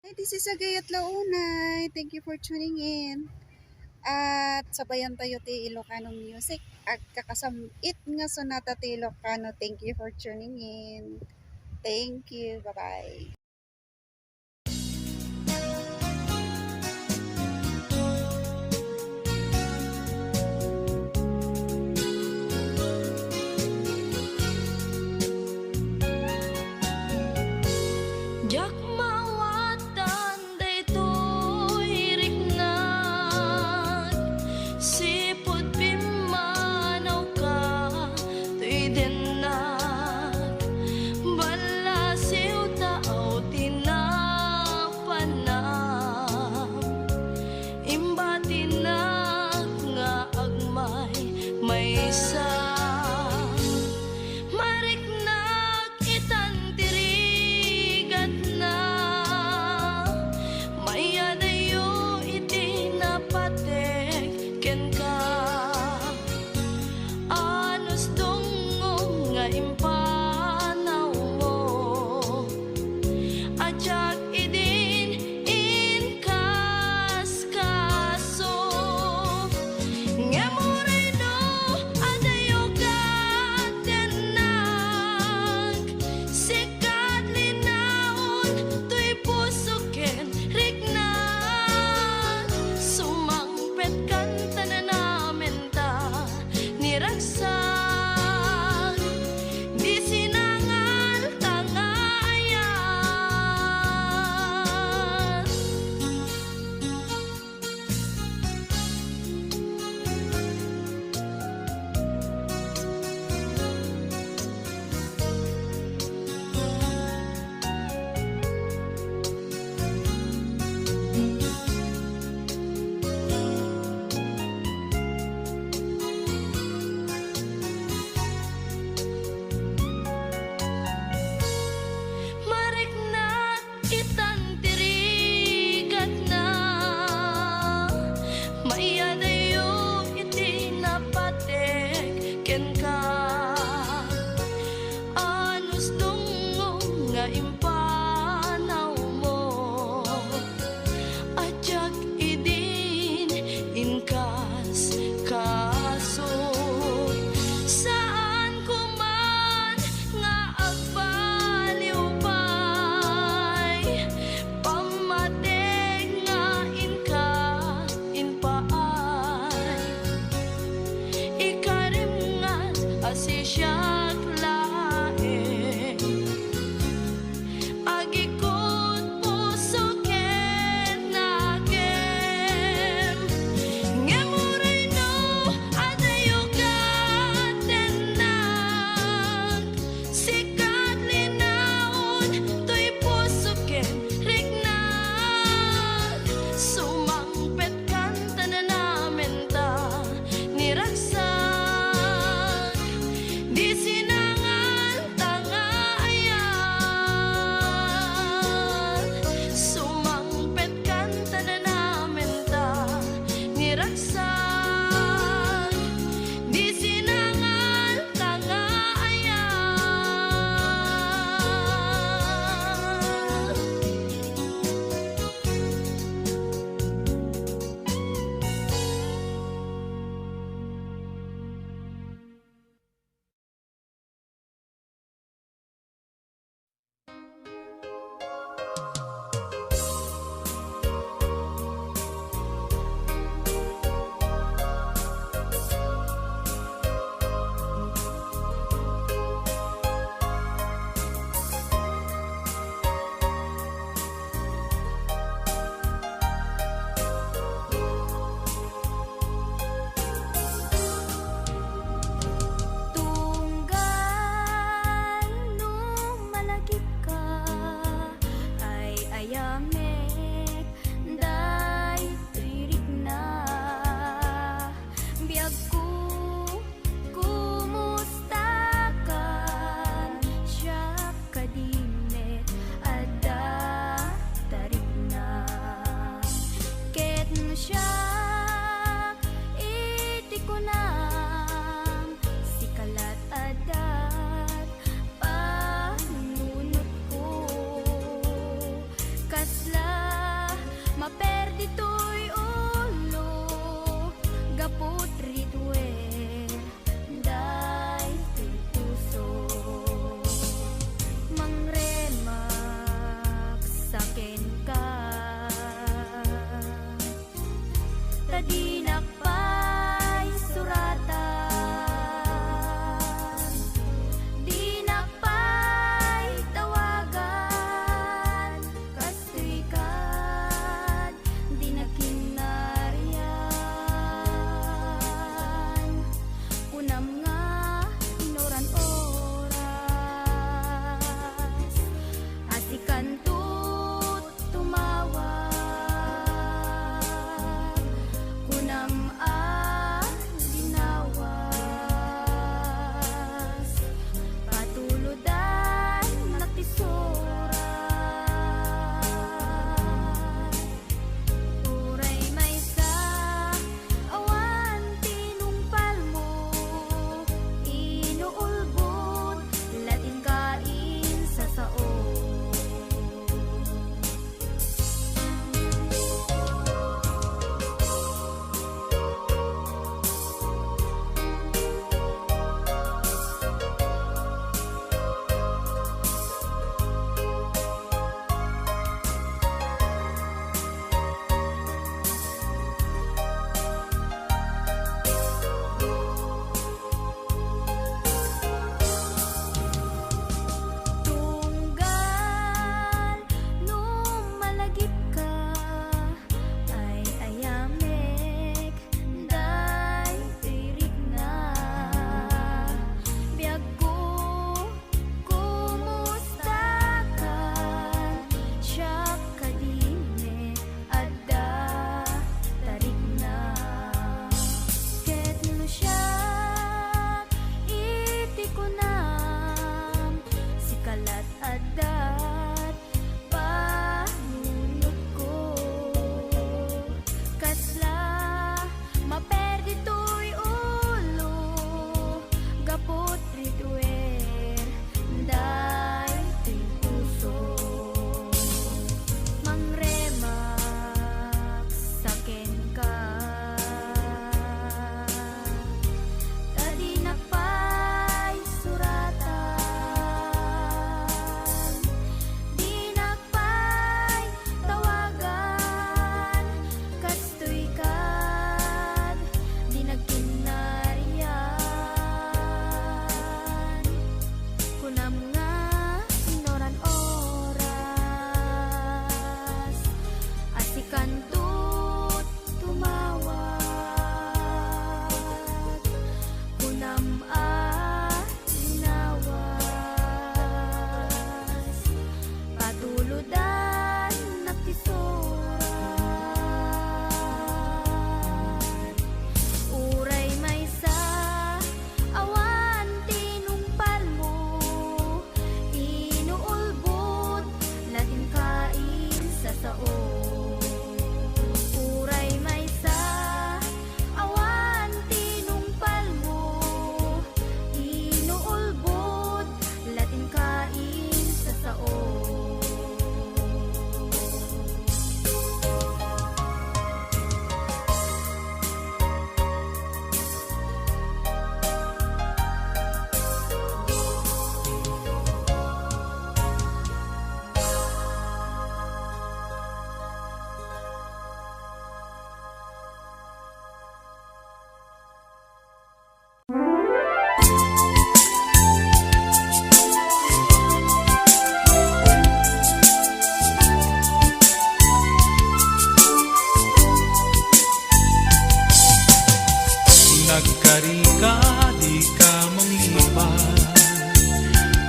Hi, this is Agayat Launay. Thank you for tuning in. At sabayan tayo ti Ilocano Music. At kakasamit nga sonata ti Ilocano. Thank you for tuning in. Thank you. Bye-bye. Jak mawatan daytoy riknag sipud pimanaw ka tuy dinag balasiw tao tinapanam imbatinag nga agmay maysa mariknag itan tirigat na mayadayo iti napatek ken ka anos dungong nga impanaw mo ajak idin inkas kaso ngamureno adayo katenag sikat linaon tuy puso ken riknag sumangpet kan tananamen ta niragsak di sinangal tangayan. Mariknat itan tirigat na mayadayo iti napatek ken ka anos dungong nga impanaw mo ajak idin inkas kaso saan kuman nga agbaliw pay pamateg nga inka inpaay ikarimngat asisyak laeng agikot puso ken nagem ngamureno adayo katenag sikat linaon tuy puso ken riknag sumangpet kan tananamen ta niragsak di sinangal tangayan sumangpet kan tananamen ta niragsak di sinangal tangayan. Tunggal nung malagip ka ay ayamek day tirik na biyag ko kumusta kan siya kadimet ada tarik na ket siya iti ko nam sikalat adat panunot ko kasla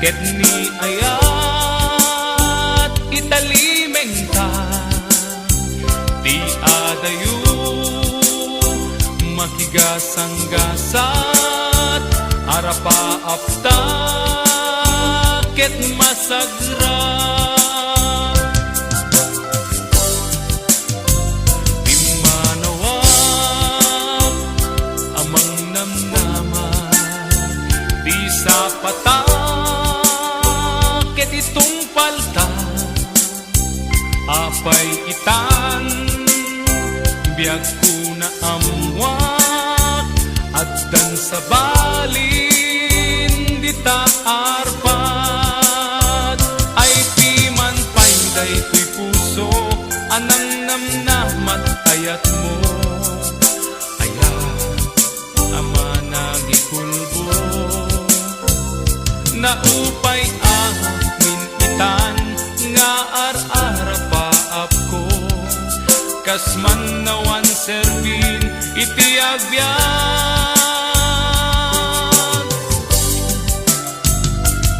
ket ni ayat italimeng ta ti adayu makigasang-gasat arapa apta ket masagra Pimanawag amang namnaman di sapata ket itong palta apay itan biag ko na amwat at dan sa balin di taarpat ay piman payday tuy puso anang namnamat ayat mo ayat ama nagikulbo na upay amin itan nga ar-arapaap ko kasman nawan servin iti agbyag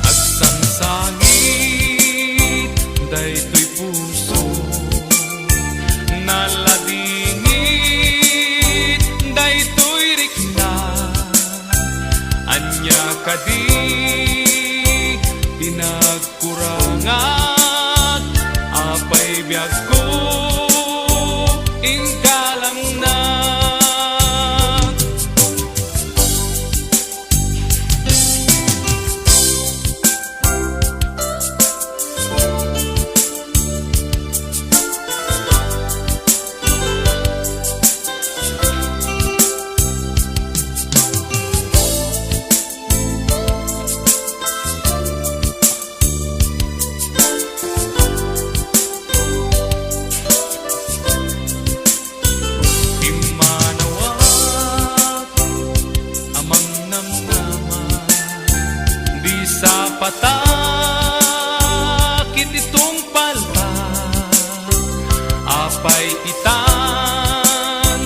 agsang sangit daytoy puso naladingit daytoy rikna anya kadi pinagkurangat apay biag ko ingkalang na patakit itong palta apay itan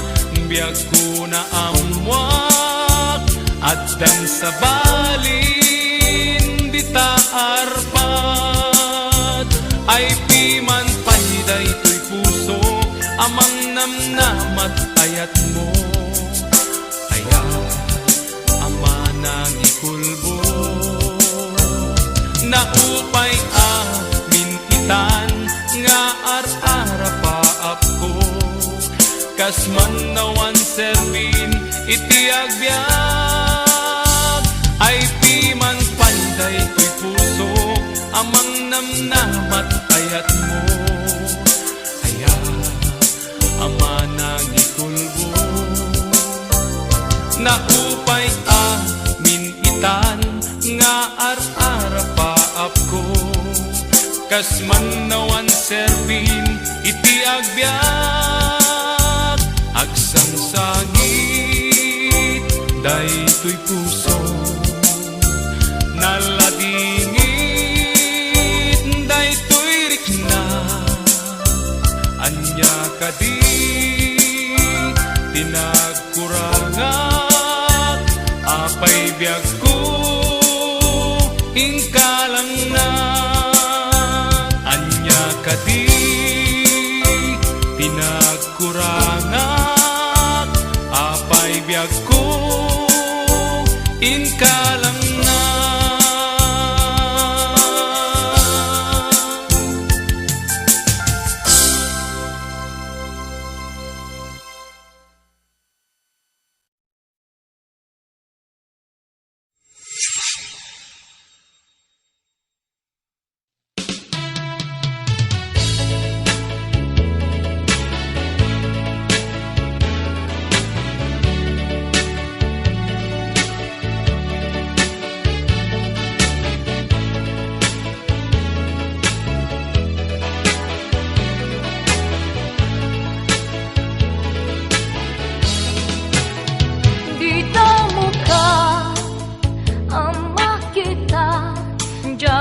biag ko na amwak at dan sa balin di taarpat ay piman payday tuy puso amang namnamat ayat mo ayat ama nagikulbo na upay amin itan nga ar-arapaap ko kasman nawan servin iti agbyag ay piman panday tuy puso amang namnamat ayat mo ayat ama nagikulbo na upay amin itan nga ar-arapaap ko kasman nawan servin iti agbyag agsang sangit daytoy puso naladingit daytoy rikna anya kadi tinagkurangat apay biag ko ingkalang na anya kadi pinagkurangat apay biag ko ingkalang na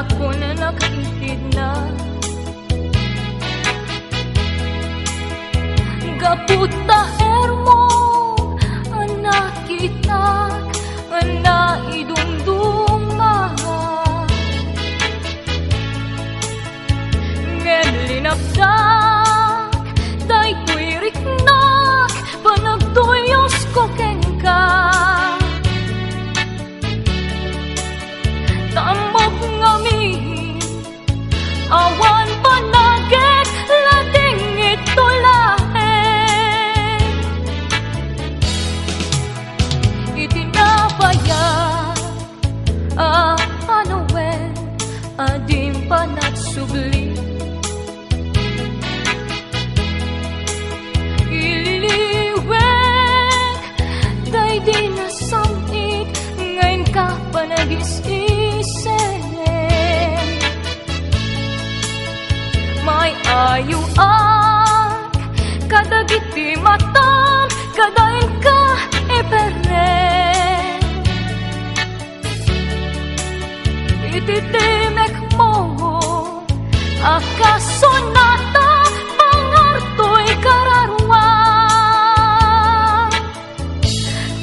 ako na nakaintid na Gaputa hermo anak kita ana idumdum mahal jak day tuirik nak panagtuyos ko kengka tamok ngamin awan panagit lading itulahin itinapaya anuwen adim panagsubli ililiwek day di nasamit ngayon ka panag-isisip may ayuak kadagit di matam kadain ka iperen ititimek mo akasonata pangarto'y kararuan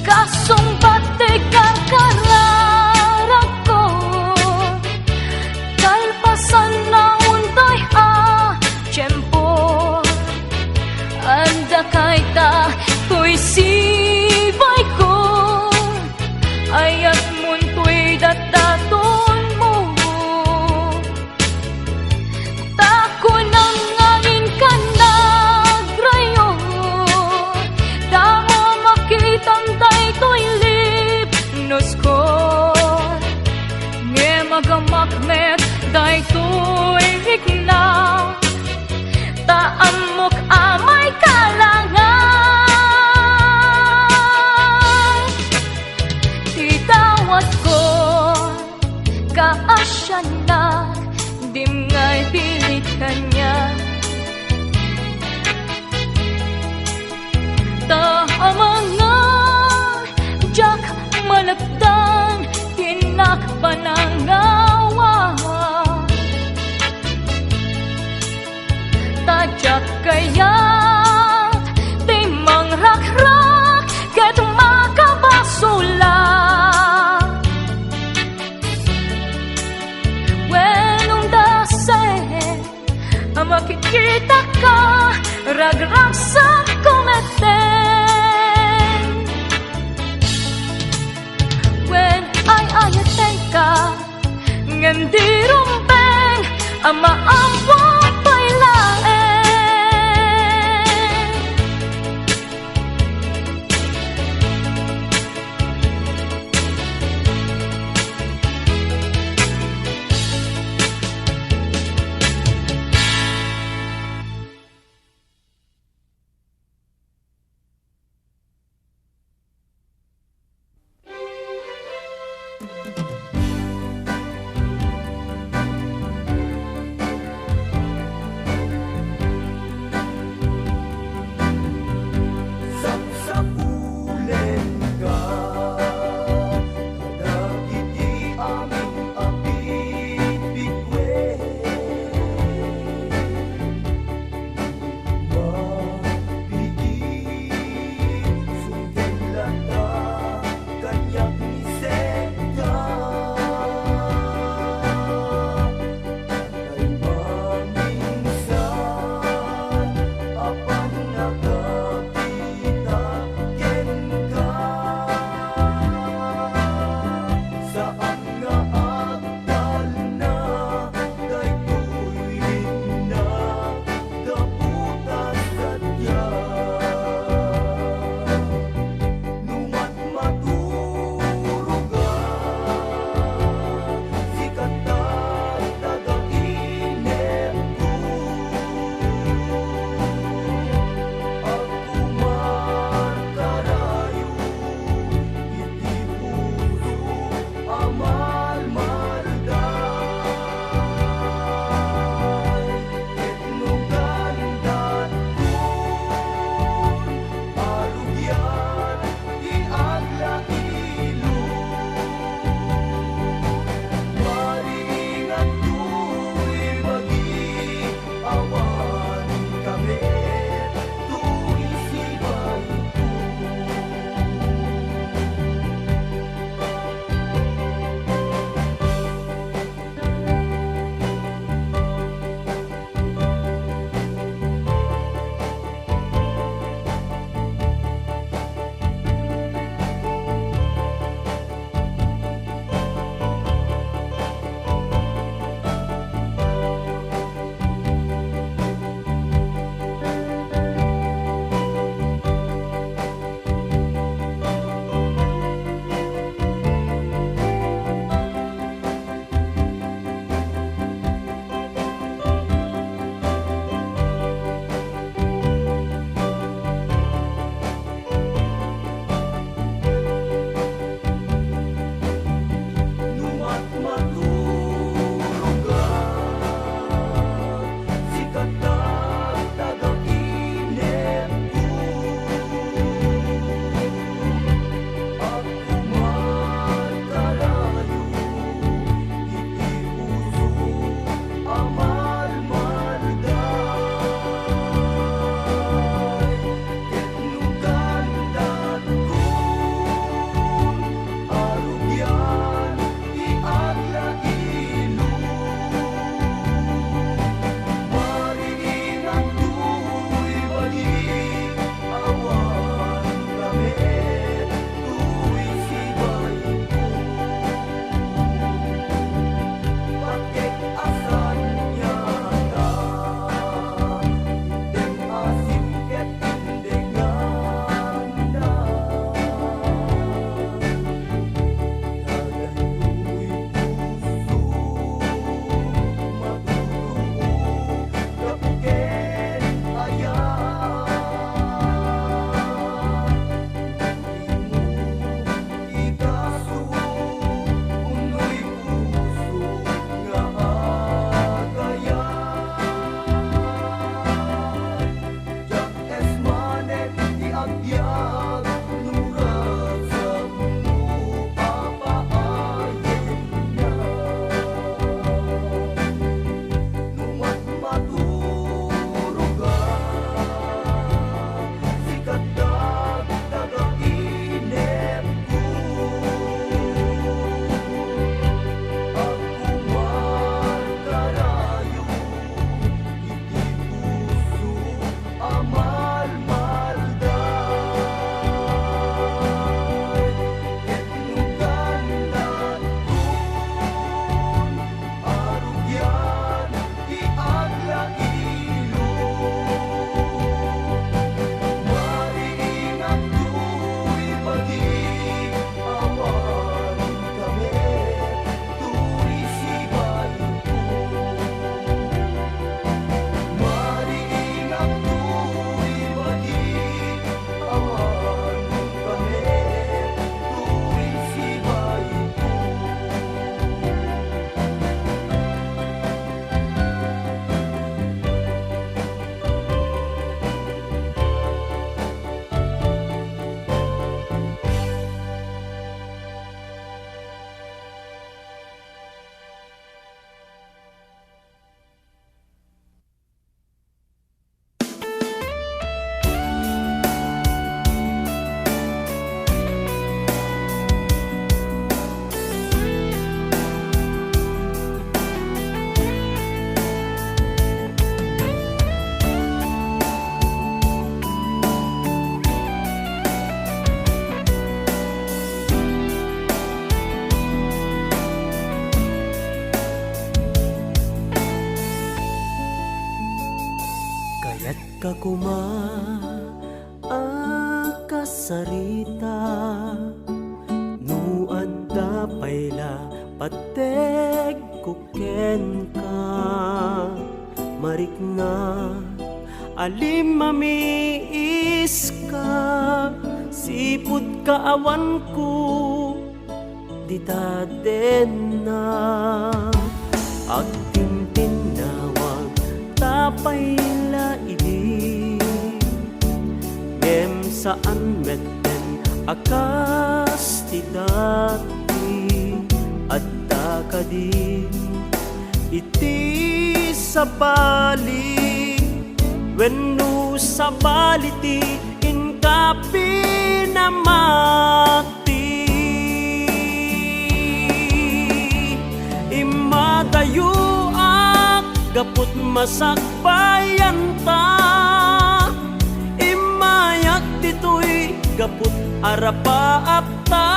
kasumbat karkararag ko kalpasan na untay tiyempo anda kaita to'y sibay ko ayat munto'y dataton mo tako nang ngangin ka nagrayo damo makitang day to'y lipnos ko nge magamakmet day to'y ignaw taamok amay kalangan titawat ko kaasyan na dim nga'y pilit kanya taamang nga jak malagdan tinak panangawa tajak kayat timang rak-rak ket makabasula wenong dase makikita ka rag-rak sa kometen when ay ayatay ka ngandi rumpeng ama amwa pailaen kakuma akasarita no adda payla pateg kuken ka marikna alim mamiis ka sipud kaawan ko ditaden na agtintinawag tapayla idi ngem saan metten akas ti dati adda kadin iti sa bali wenno sa baliti inkapi na mati imadayo ak gaput masakbayan ta imayak ditoy gaput arapaapta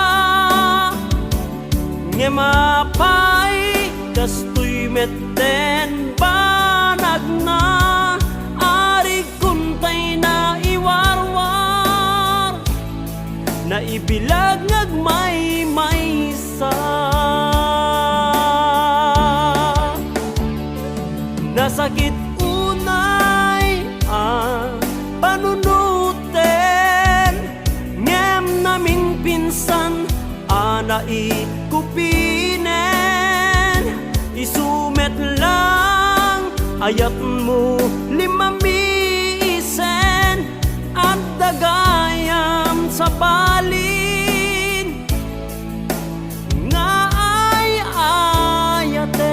ngemapay kastoy metten banag na ari kuntay na iwarwar na ibilag ngagmay sa nasakit unay panunuten ngem naming pinsan anai kupinen isumet lang ayat mo limamisen at dagayam sa balin nga ay ayaten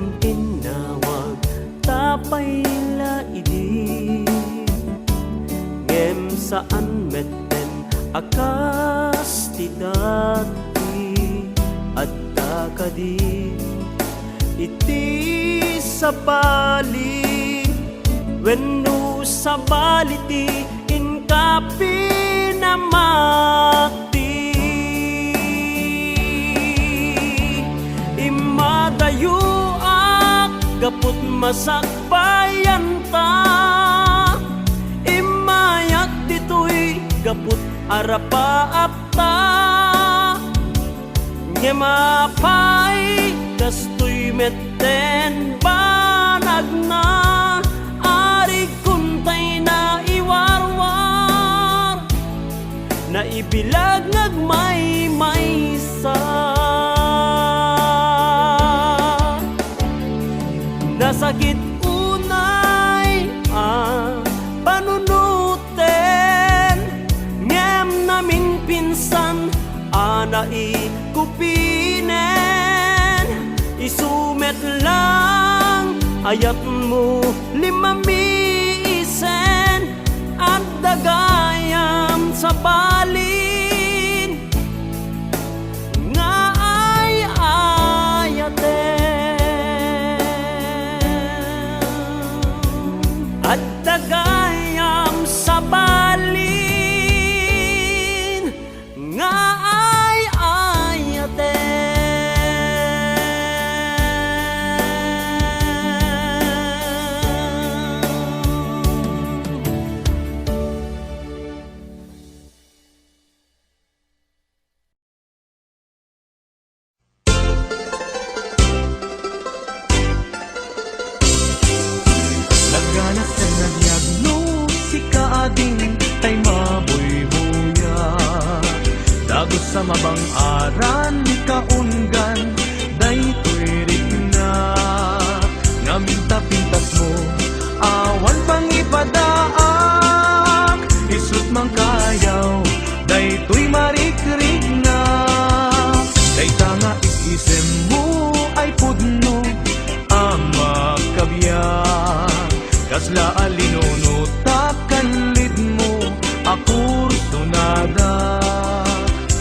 agtintinawag tapayla idi ngem saan metten akas ti dati adda kadin iti sa bali wenno sa baliti inkapi na mati imadayo ak gaput masakbayan ta imayak ditoy gaput arapaapta ngemapay kastoy metten banag na ari kuntay na iwarwar na ibilag ngagmay sa nasakit unay panunuten ngem naming pinsan anai kupinen isumet lang ayat mo limamisen at dagayam sa balin nga ay ayaten at dagayam sa balin nga ay ayaten Laganas ka nagyagno si kaading tay mabuy-buya dagos sa mabang aran kaunggan daytoy rigna ngaminta-pintas mo awan pang ipadaak isut mang kayaw daytoy marikrig na dayta nga isisem mo ay pudno ang kasla alinono takanlid mo akur sunada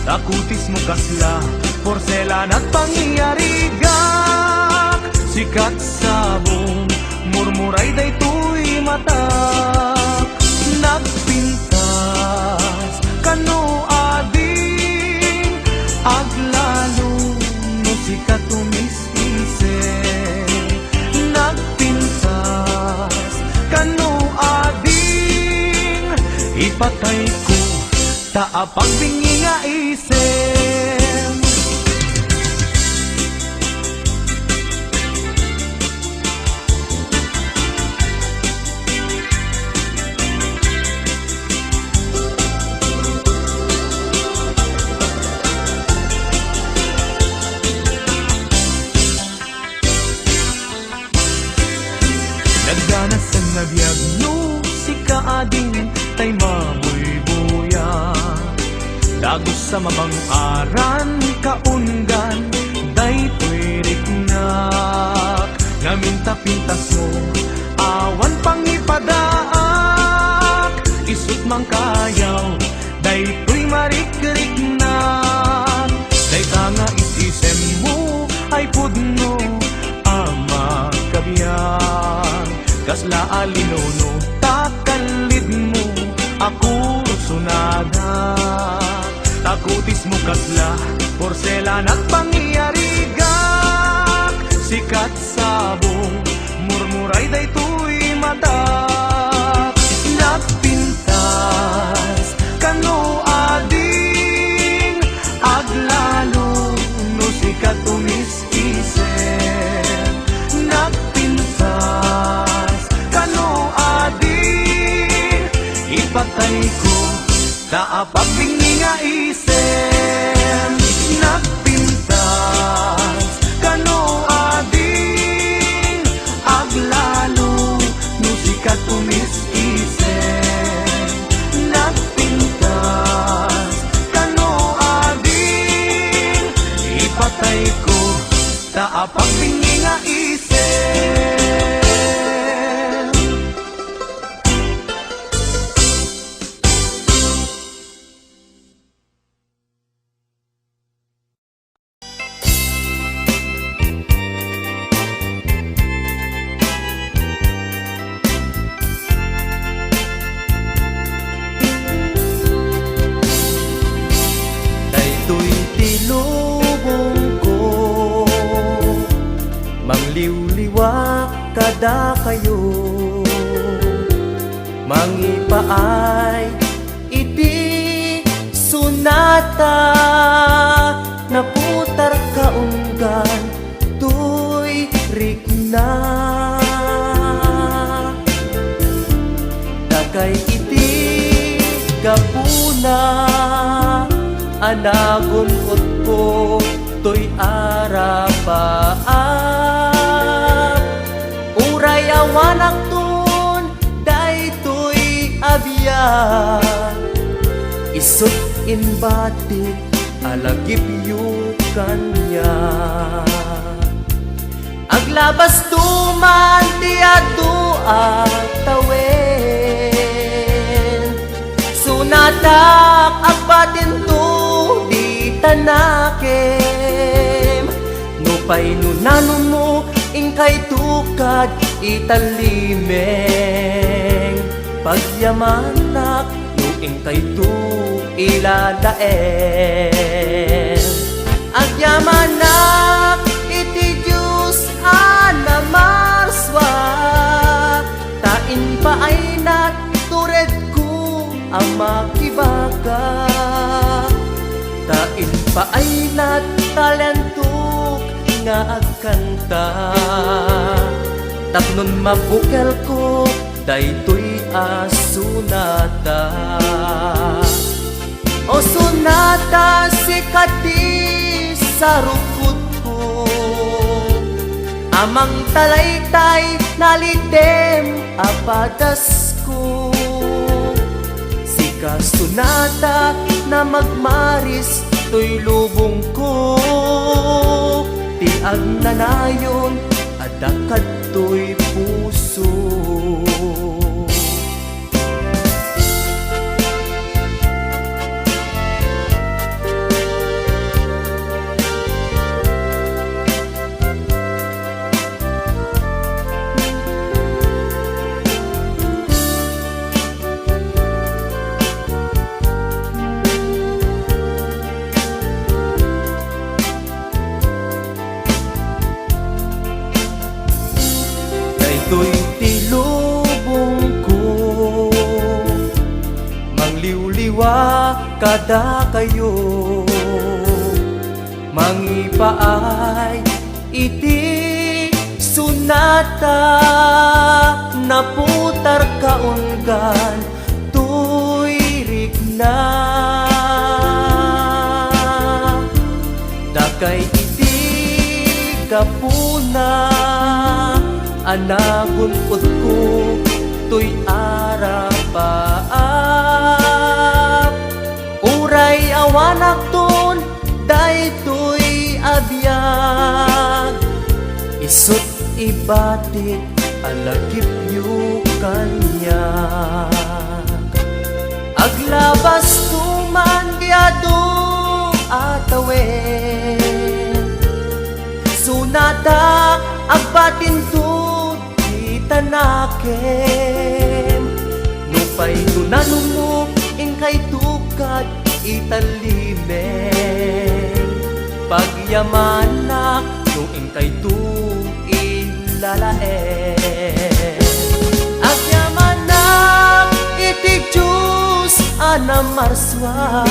takutis mo kasla porselan at pangyarigak sikat sabong murmuray daytoy mata nagpintas kano ading aglalo no sikat tumis-ise nagpintas kano ading ipatay ko taapag bingi nga isem nagdanas ang nabiyag no si kaading tay mamoy buya dagos sa mabang-aran kaungan daytoy riknak ngaminta pintas mo awan pangipadaak isut mang kayaw daytoy marik-riknak dayta nga isisem mo ay pudno ama kabiyan kasla alinono takanlid mo ako sunada takutis mo kasla porselan at pangyarigak sikat sabong murmuray daytoy mata nagpintas kano ading aglalo no sikat tumis-ise nagpintas kano ading ipatay ko taapag bingi nga isem nagpintas kano ading aglalo no sikat tumis-ise nagpintas kano ading ipatay ko taapag bingi nga isem Daytoy tilubong ko mangliwliwa kada kayo mangipaay iti sunata naputar kaunggan tuy rikna dagay iti gapuna anagon ko to'y arapaan uray awanak tun daytoy abiyag isut in batik alagip yu kanya aglabas tuman ti adu at tawen sunatak agbatin tu di tanakem nupay nunanon mo ingkay tukad italimeng pagyamanak no ingkay tu ilalaen agyamanak iti Diyos anamarswa tain pa ay natured ko ang makibaga tain pa ay natalentuk nga agkanta tapnon mabukel ko daytoy asunata o sunata sikati sa rukod ko amang talaytay nalitem apadas ko sika sunata na magmaris to'y lubong ko ti agnanayon adakad to'y puso Daytoy tilubong ko, mangliwliwa kada kayo, mangipaay iti sunata, naputar kaunggan tuirik na. Dakay iti kapuna, anagon ut ko tuy arapaap. Uray awanak ton daytoy abiyag, isut ibatit alagip yu kanya. Aglabas tuman biado atawen, sunata agbatin tu itanakem. Nupay tunanong mo ingkay tukad italimen, pagyamanak yung ingkay tu ilalaen. Agyamanak itig Diyos anamarswa,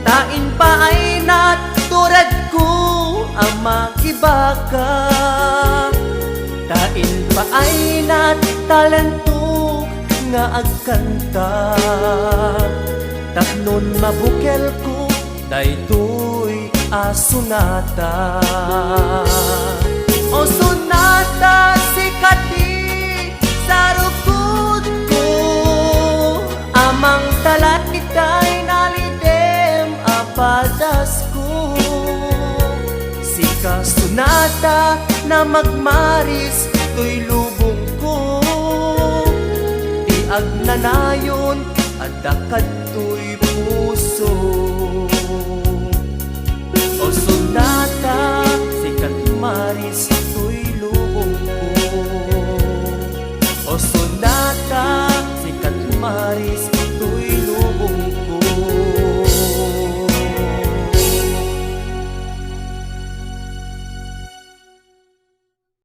tain pa ay naturad ko ang makibaka. Tain pa ay natalanto nga agkanta, tapnon mabukel ko daytoy asunata. O sunata sikati sa rukod ko, amang talatitay nalidem apadas ko. Sika sunata na magmaris to'y lubong ko, di agnanayon at dakad